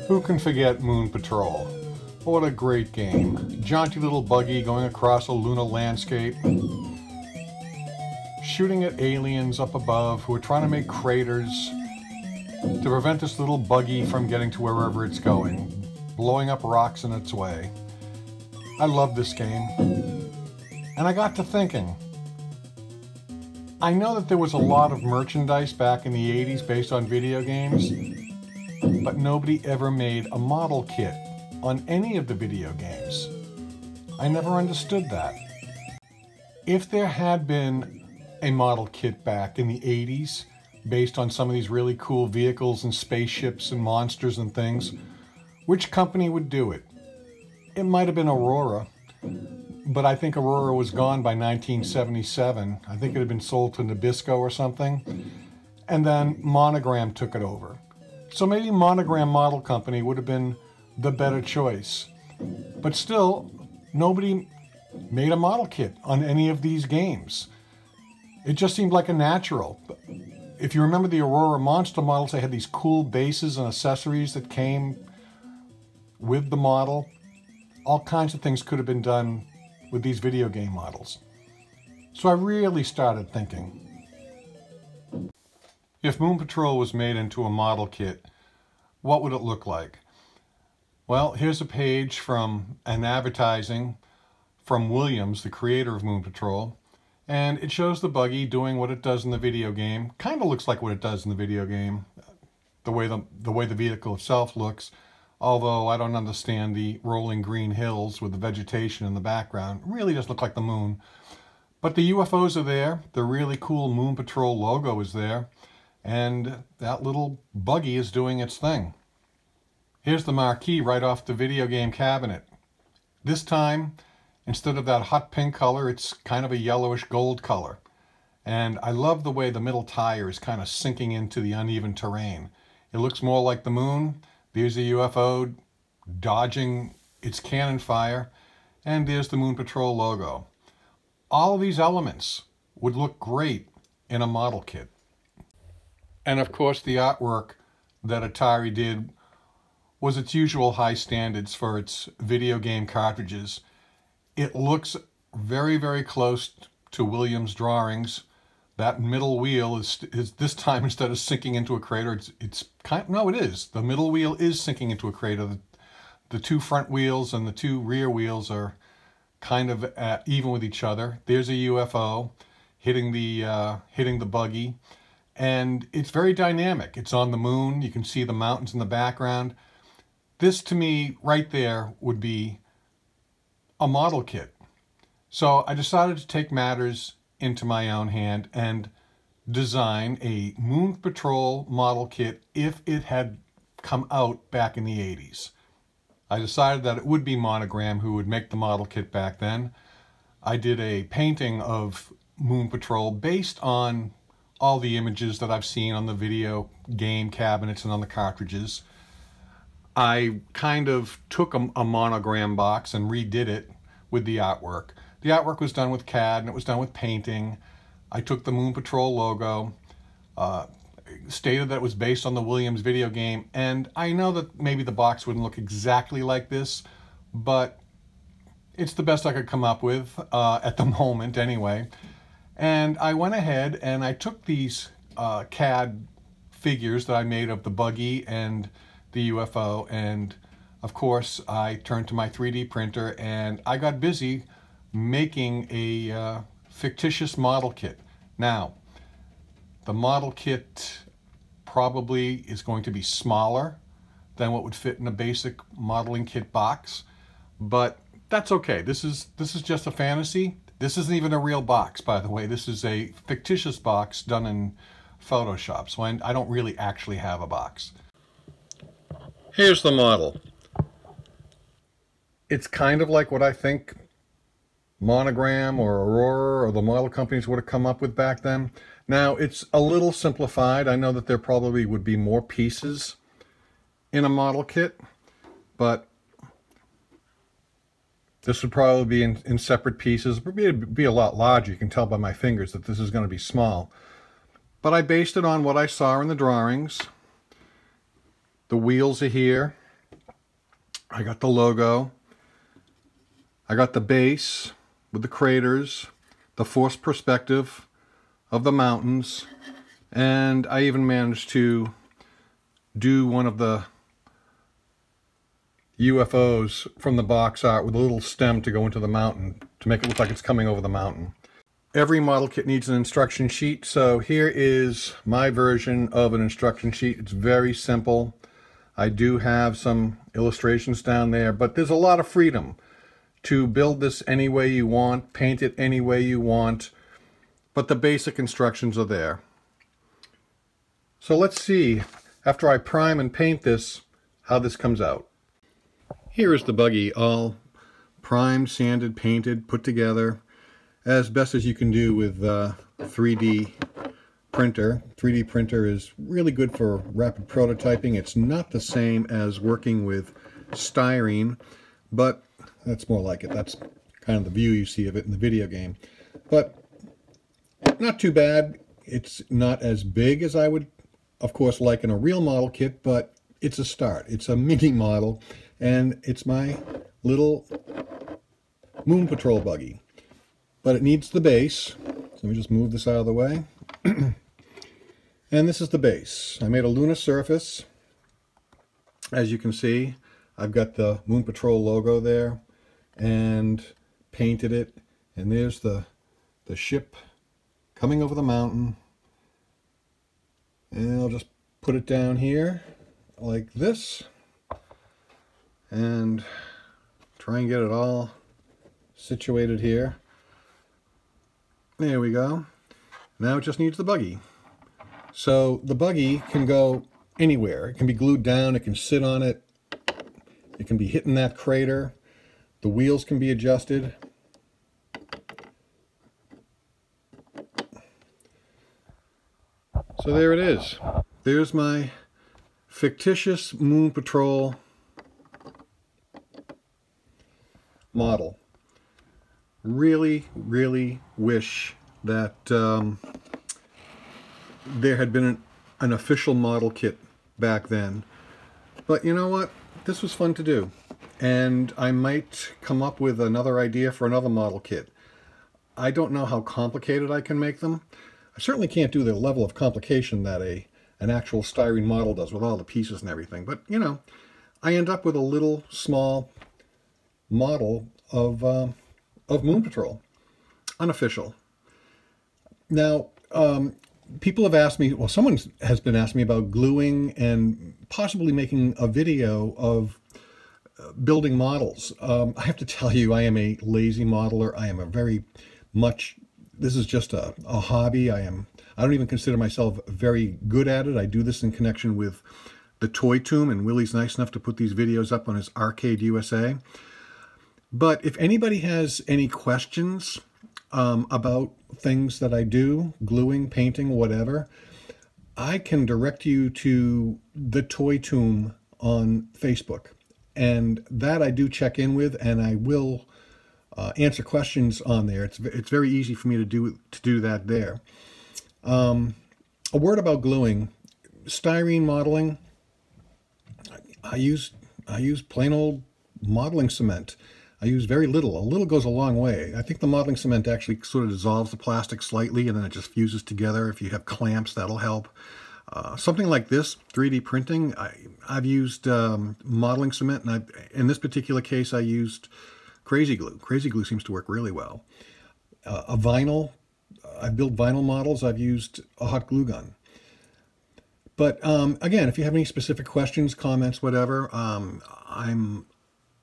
Who can forget Moon Patrol? What a great game. Jaunty little buggy going across a lunar landscape, shooting at aliens up above who are trying to make craters to prevent this little buggy from getting to wherever it's going, blowing up rocks in its way. I love this game. And I got to thinking, I know that there was a lot of merchandise back in the 80s based on video games, but nobody ever made a model kit on any of the video games. I never understood that. If there had been a model kit back in the 80s based on some of these really cool vehicles and spaceships and monsters and things, which company would do it? It might have been Aurora, but I think Aurora was gone by 1977. I think it had been sold to Nabisco or something, and then Monogram took it over. So maybe Monogram Model Company would have been the better choice. But still, nobody made a model kit on any of these games. It just seemed like a natural. If you remember the Aurora Monster models, they had these cool bases and accessories that came with the model. All kinds of things could have been done with these video game models. So I really started thinking, if Moon Patrol was made into a model kit, what would it look like? Well, here's a page from an advertising from Williams, the creator of Moon Patrol, and it shows the buggy doing what it does in the video game. Kind of looks like what it does in the video game, the way the vehicle itself looks, although I don't understand the rolling green hills with the vegetation in the background. It really does look like the moon. But the UFOs are there. The really cool Moon Patrol logo is there. And that little buggy is doing its thing. Here's the marquee right off the video game cabinet. This time, instead of that hot pink color, it's kind of a yellowish gold color. And I love the way the middle tire is kind of sinking into the uneven terrain. It looks more like the moon. There's a UFO dodging its cannon fire. And there's the Moon Patrol logo. All of these elements would look great in a model kit. And of course, the artwork that Atari did was its usual high standards for its video game cartridges. It looks very, very close to Williams' drawings. That middle wheel is this time, instead of sinking into a crater, it is. The middle wheel is sinking into a crater. The two front wheels and the two rear wheels are kind of even with each other. There's a UFO hitting the buggy. And it's very dynamic. It's on the moon. You can see the mountains in the background. This, to me, right there, would be a model kit. So I decided to take matters into my own hand and design a Moon Patrol model kit if it had come out back in the 80s. I decided that it would be Monogram who would make the model kit back then. I did a painting of Moon Patrol based on all the images that I've seen on the video game cabinets and on the cartridges. I kind of took a Monogram box and redid it with the artwork. The artwork was done with CAD and it was done with painting. I took the Moon Patrol logo, stated that it was based on the Williams video game, and I know that maybe the box wouldn't look exactly like this, but it's the best I could come up with at the moment anyway. And I went ahead and I took these CAD figures that I made of the buggy and the UFO, and of course I turned to my 3D printer and I got busy making a fictitious model kit. Now, the model kit probably is going to be smaller than what would fit in a basic modeling kit box, but that's okay. This is just a fantasy. This isn't even a real box, by the way. This is a fictitious box done in Photoshop, so I don't really actually have a box. Here's the model. It's kind of like what I think Monogram or Aurora or the model companies would have come up with back then. Now, it's a little simplified. I know that there probably would be more pieces in a model kit, but this would probably be in separate pieces. It would be a lot larger. You can tell by my fingers that this is going to be small. But I based it on what I saw in the drawings. The wheels are here. I got the logo. I got the base with the craters, the forced perspective of the mountains, and I even managed to do one of the UFOs from the box art with a little stem to go into the mountain to make it look like it's coming over the mountain. Every model kit needs an instruction sheet, so here is my version of an instruction sheet. It's very simple. I do have some illustrations down there, but there's a lot of freedom to build this any way you want, paint it any way you want, but the basic instructions are there. So let's see, after I prime and paint this, how this comes out. Here is the buggy, all primed, sanded, painted, put together as best as you can do with 3D printer. 3D printer is really good for rapid prototyping. It's not the same as working with styrene, but that's more like it. That's kind of the view you see of it in the video game. But not too bad. It's not as big as I would, of course, like in a real model kit, but it's a start. It's a mini model, and it's my little Moon Patrol buggy. But it needs the base. So let me just move this out of the way. And this is the base. I made a lunar surface. As you can see, I've got the Moon Patrol logo there and painted it. And there's the ship coming over the mountain. And I'll just put it down here like this and try and get it all situated here. There we go. Now it just needs the buggy. So the buggy can go anywhere. It can be glued down, it can sit on it, it can be hitting that crater, the wheels can be adjusted. So there it is. There's my fictitious Moon Patrol model. Really, really wish that there had been an official model kit back then. But you know what? This was fun to do. And I might come up with another idea for another model kit. I don't know how complicated I can make them. I certainly can't do the level of complication that an actual styrene model does with all the pieces and everything. But, you know, I end up with a little small model of Moon Patrol, unofficial. Now, people have asked me, well, someone has been asking me about gluing and possibly making a video of building models. I have to tell you, I am a lazy modeler. I am a very much, this is just a hobby. I don't even consider myself very good at it. I do this in connection with the Toy Tomb, and Willie's nice enough to put these videos up on his Arcade USA. But if anybody has any questions about things that I do, gluing, painting, whatever, I can direct you to the Toy Tomb on Facebook. And that I do check in with, and I will answer questions on there. It's very easy for me to do that there. A word about gluing. Styrene modeling, I use plain old modeling cement. I use very little. A little goes a long way. I think the modeling cement actually sort of dissolves the plastic slightly, and then it just fuses together. If you have clamps, that'll help. Something like this, 3D printing, I've used modeling cement, and in this particular case, I used Crazy Glue. Crazy Glue seems to work really well. A vinyl, I've built vinyl models. I've used a hot glue gun. But again, if you have any specific questions, comments, whatever, I'm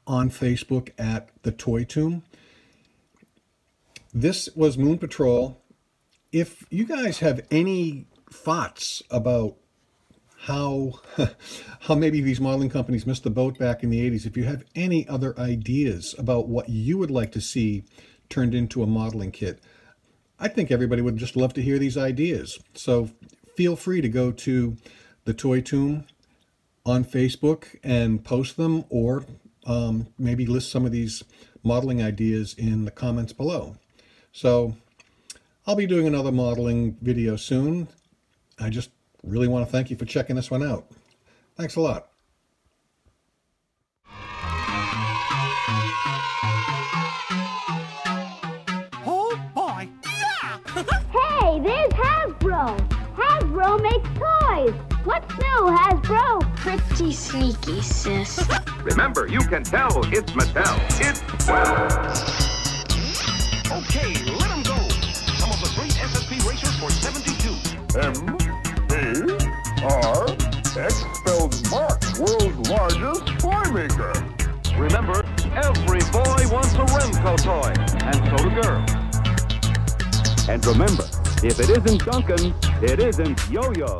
on Facebook at the Toy Tomb. This was Moon Patrol. If you guys have any thoughts about how maybe these modeling companies missed the boat back in the 80s, if you have any other ideas about what you would like to see turned into a modeling kit, I think everybody would just love to hear these ideas. So feel free to go to the Toy Tomb on Facebook and post them, or maybe list some of these modeling ideas in the comments below. So I'll be doing another modeling video soon. I just really want to thank you for checking this one out. Thanks a lot. Oh, boy. Yeah! Hey, there's Hasbro. Hasbro makes toys. What's new, Hasbro? Pretty sneaky, sis. Remember, you can tell it's Mattel. It's Okay, let them go. Some of the great SSP racers for 72. M-A-R-X spells Mark, world's largest toy maker. Remember, every boy wants a Remco toy, and so do girls. And remember, if it isn't Duncan, it isn't Yo-Yo.